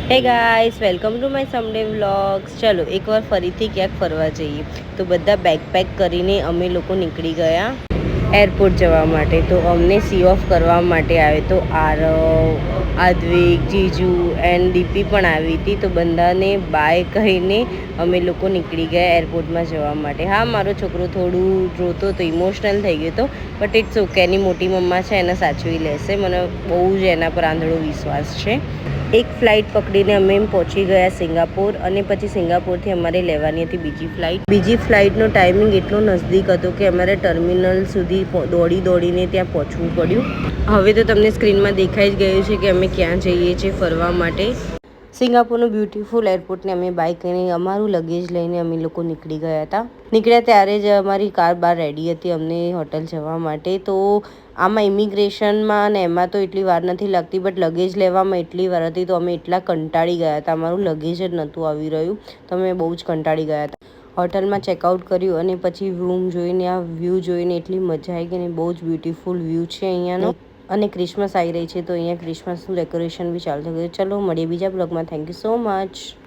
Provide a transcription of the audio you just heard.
હે guys, welcome to my Sunday vlogs. ચલો એકવાર ફરીથી ક્યાંક ફરવા જઈએ. તો બધા બેગ પેક કરીને અમે લોકો નીકળી ગયા એરપોર્ટ જવા માટે. તો અમને સી ઓફ કરવા માટે આવે તો આરવ, આદ્વિક, જીજુ એન્ડ દીપી પણ આવી હતી. તો બધાને બાય કહીને અમે લોકો નીકળી ગયા એરપોર્ટમાં જવા માટે. હા, મારો છોકરો થોડું રોતો તો ઇમોશનલ થઈ ગયો હતો, બટ ઇટ્સ ઓકે. એની મોટી મમ્મા છે, એને સાચવી લેશે. મને બહુ જ એના પર આંધળો વિશ્વાસ છે. એક ફ્લાઇટ પકડીને અમે પહોંચી ગયા સિંગાપોર, અને પછી સિંગાપોરથી અમારે લેવાની હતી બીજી ફ્લાઇટ. બીજી ફ્લાઇટનો ટાઈમિંગ એટલો નજદીક હતો કે અમારે ટર્મિનલ સુધી દોડીને ત્યાં પહોંચવું પડ્યું. હવે તો તમને સ્ક્રીનમાં દેખાઈ જ ગયું છે કે અમે ક્યાં જઈએ છીએ ફરવા માટે. સિંગાપોરનું બ્યુટીફુલ એરપોર્ટને અમે બાય કરીને અમારું લગેજ લઈને અમે લોકો નીકળી ગયા હતા. નીકળ્યા ત્યારે જ અમારી કાર બહાર રેડી હતી અમને હોટલ જવા માટે. તો આમાં ઇમિગ્રેશનમાં અને એમાં તો એટલી વાર નથી લાગતી, બટ લગેજ લેવામાં એટલી વાર હતી. તો અમે એટલા કંટાળી ગયા હતા, અમારું લગેજ જ નહોતું આવી રહ્યું. તો અમે બહુ જ કંટાળી ગયા હતા. હોટલમાં ચેકઆઉટ કર્યું અને પછી રૂમ જોઈને, આ વ્યૂ જોઈને એટલી મજા આવી ગઈ. અને બહુ જ બ્યુટીફુલ વ્યૂ છે અહીંયાનો. અને ક્રિસમસ આવી રહી છે, તો અહીંયા ક્રિસમસનું ડેકોરેશન બી ચાલુ થઈ ગયું. ચલો મળીએ બીજા બ્લોગમાં. Thank you so much.